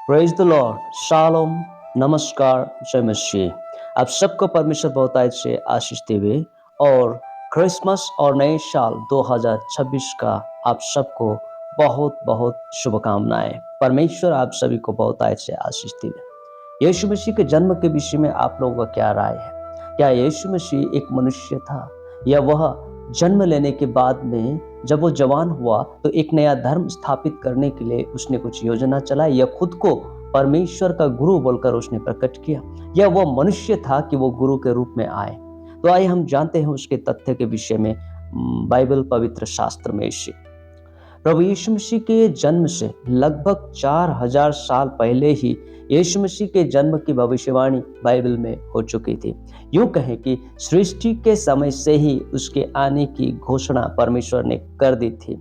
Praise the Lord, shalom, नमस्कार, जय मसीह। आप सबको परमेश्वर बहुतायत से आशीष देवे और क्रिसमस और नए साल 2026 का आप सबको बहुत बहुत शुभकामनाएं। परमेश्वर आप सभी को बहुतायत से आशीष देवे। यीशु मसीह के जन्म के विषय में आप लोगों का क्या राय है? क्या यीशु मसीह एक मनुष्य था या वह जन्म लेने के बाद में जब वो जवान हुआ तो एक नया धर्म स्थापित करने के लिए उसने कुछ योजना चलाई या खुद को परमेश्वर का गुरु बोलकर उसने प्रकट किया, या वो मनुष्य था कि वो गुरु के रूप में आए? तो आइए हम जानते हैं उसके तथ्य के विषय में बाइबल पवित्र शास्त्र में से। प्रभु यीशु मसीह के जन्म से लगभग 4000 साल पहले ही यीशु मसीह के जन्म की भविष्यवाणी बाइबल में हो चुकी थी। यूं कहें कि सृष्टि के समय से ही उसके आने की घोषणा परमेश्वर ने कर दी थी।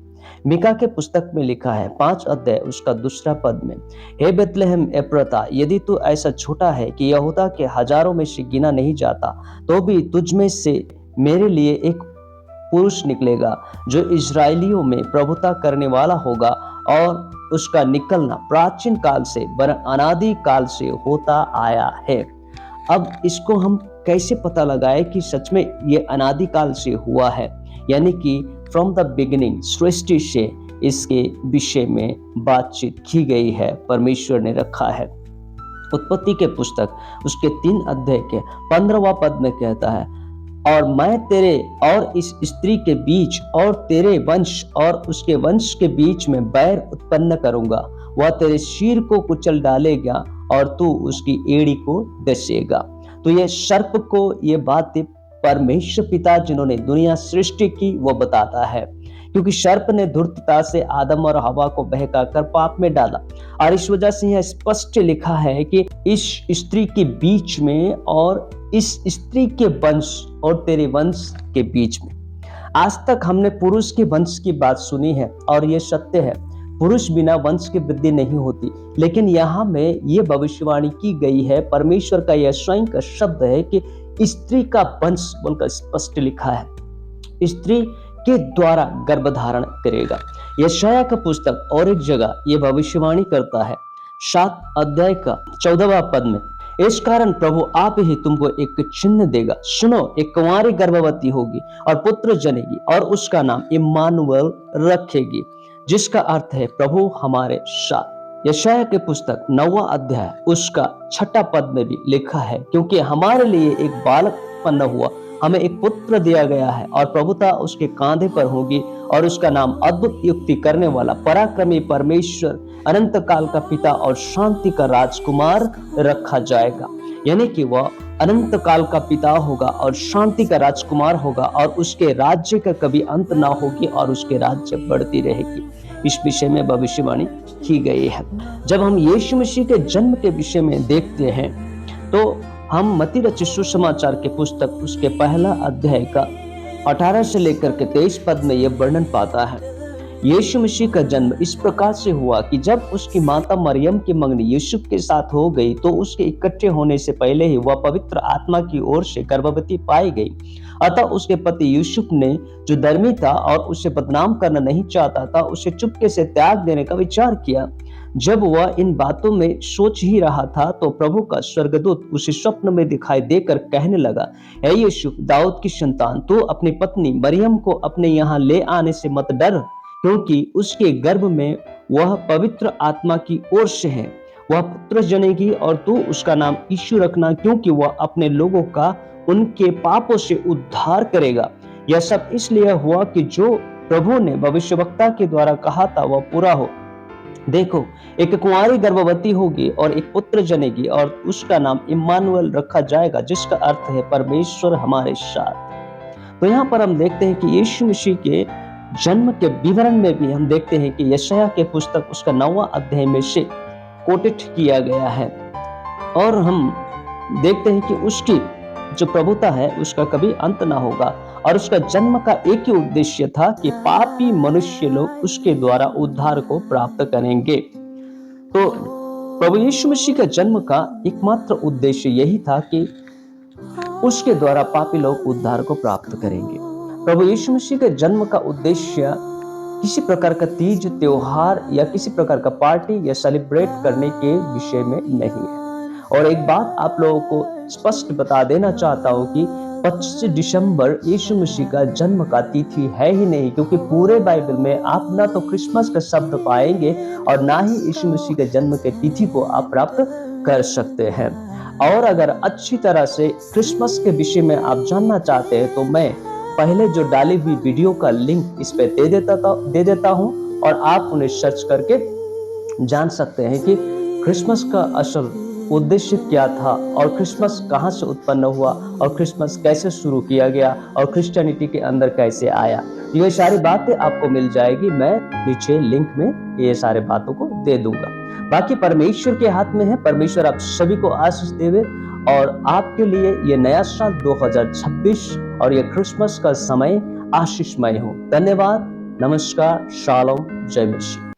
मीका के पुस्तक में लिखा है 5 अध्याय उसका 2 पद में, हे बेतलेहम एफ्राता, यदि तू ऐसा छोटा है कि यहूदा के हजारों में से गिना नहीं जाता, तो भी तुझ में से मेरे लिए एक पुरुष निकलेगा जो इजराइलियों में प्रभुता करने वाला होगा, और उसका निकलना प्राचीन काल से वरन अनादि काल से होता आया है। अब इसको हम कैसे पता लगाए कि सच में ये अनादि काल से हुआ है, यानी कि फ्रॉम द बिगिनिंग, सृष्टि से इसके विषय में बातचीत की गई है, परमेश्वर ने रखा है। उत्पत्ति के पुस्तक उसके 3 अध्याय के 15वां पद में कहता है, और मैं तेरे और इस स्त्री के बीच और तेरे वंश और उसके वंश के बीच में बैर उत्पन्न करूंगा, वह तेरे सिर को कुचल डालेगा और तू उसकी एड़ी को डसेगा। तो ये सर्प को ये बात परमेश्वर पिता जिन्होंने दुनिया सृष्टि की वो बताता है, क्योंकि सर्प ने धूर्तता से आदम और हवा को बहकाकर पाप में डाला, और इस वजह से यह स्पष्ट लिखा है कि इस स्त्री के बीच में और इस स्त्री के वंश और तेरे वंश के बीच में। आज तक हमने पुरुष के वंश की बात सुनी है और यह सत्य है, पुरुष बिना वंश की वृद्धि नहीं होती, लेकिन यहाँ में ये भविष्यवाणी की गई है, परमेश्वर का यह स्वयं का शब्द है कि स्त्री का वंश बोलकर स्पष्ट लिखा है, स्त्री के द्वारा गर्भधारण करेगा। यशायाह का पुस्तक और एक जगह यह भविष्यवाणी करता है 7 अध्याय का 14वां पद में, इस कारण प्रभु आप ही तुमको एक चिन्ह देगा, सुनो, एक कुंवारी गर्भवती होगी और पुत्र जनेगी और उसका नाम इम्मानुएल रखेगी, जिसका अर्थ है प्रभु हमारे साथ। यशायाह के पुस्तक 9वां अध्याय उसका 6 पद में भी लिखा है, क्योंकि हमारे लिए एक बालक उत्पन्न हुआ, हमें एक पुत्र दिया गया है और प्रभुता उसके कांधे पर होगी, और उसका नाम अद्भुत युक्ति करने वाला, पराक्रमी परमेश्वर, अनंत काल का पिता और शांति का राजकुमार रखा जाएगा। यानी कि वह अनंत काल का पिता होगा और शांति का राजकुमार होगा, और उसके राज्य का कभी अंत ना होगी और उसके राज्य बढ़ती रहेगी। इस विषय में भविष्यवाणी की गई है। जब हम यीशु मसीह के जन्म के विषय में देखते हैं तो हम मत्ती रचित सुसमाचार के पुस्तक उसके 1 अध्याय का 18 से लेकर के 23 पद में यह वर्णन पाता है। यीशु मसीह का जन्म इस प्रकार से हुआ कि जब उसकी माता मरियम की मंगनी यूसुफ के साथ हो गई तो उसके इकट्ठे होने से पहले ही वह पवित्र आत्मा की ओर से गर्भवती पाई गई। अतः उसके पति यूसुफ ने, जो धर्मी था और उसे बदनाम करना नहीं चाहता था, उसे चुपके से त्याग देने का विचार किया। जब वह इन बातों में सोच ही रहा था तो प्रभु का स्वर्गदूत उसे स्वप्न में दिखाई देकर कहने लगा, हे यूसुफ, दाऊद की संतान, तू अपनी पत्नी मरियम को अपने यहाँ ले आने से मत डर, क्योंकि उसके गर्भ में वह पवित्र आत्मा की ओर से है। वह पुत्र जनेगी और तू उसका नाम यीशु रखना, क्योंकि वह अपने लोगों का उनके पापों से उद्धार करेगा। यह सब इसलिए हुआ कि जो प्रभु ने भविष्यवक्ता के द्वारा कहा था वह पूरा हो। देखो, एक कुंवारी गर्भवती होगी और एक पुत्र जनेगी और उसका नाम इम्मानुएल रखा जाएगा, जिसका अर्थ है परमेश्वर हमारे साथ। तो यहाँ पर हम देखते हैं कि यीशु मसीह के जन्म के विवरण में भी हम देखते हैं कि यशायाह के पुस्तक उसका 9वां अध्याय में से कोटेड किया गया है, और हम देखते हैं कि उसकी जो प्रभुता है उसका कभी अंत ना होगा, और उसका जन्म का एक ही उद्देश्य था कि पापी मनुष्य लोग उसके द्वारा उद्धार को प्राप्त करेंगे। तो प्रभु यीशु मसीह का जन्म का एकमात्र उद्देश्य यही था कि उसके द्वारा पापी लोग उद्धार को प्राप्त करेंगे। प्रभु यीशु मसीह के जन्म का उद्देश्य किसी प्रकार का तीज त्योहार या किसी प्रकार का पार्टी या सेलिब्रेट करने के विषय में नहीं है। और एक बात आप लोगों को स्पष्ट बता देना चाहता हूँ कि 25 दिसंबर यीशु मसीह का जन्म का तिथि है ही नहीं, क्योंकि पूरे बाइबल में आप ना तो क्रिसमस का शब्द पाएंगे और ना ही यीशु मसीह के जन्म के तिथि को आप प्राप्त कर सकते हैं। और अगर अच्छी तरह से क्रिसमस के विषय में आप जानना चाहते हैं तो मैं पहले जो डाली हुई वीडियो का लिंक इस पे दे देता हूँ और आप उन्हें सर्च करके जान सकते हैं कि क्रिसमस का असल उद्देश्य क्या था और क्रिसमस कहाँ से उत्पन्न हुआ और क्रिसमस कैसे शुरू किया गया और क्रिश्चियनिटी के अंदर कैसे आया। ये सारी बातें आपको मिल जाएगी, मैं नीचे लिंक में ये सारे बातों को दे दूंगा। बाकी परमेश्वर के हाथ में है। परमेश्वर आप सभी को आशीष देवे और आपके लिए ये नया साल 2026 और ये क्रिसमस का समय आशीषमय हो। धन्यवाद, नमस्कार, शालोम, जय मसीह।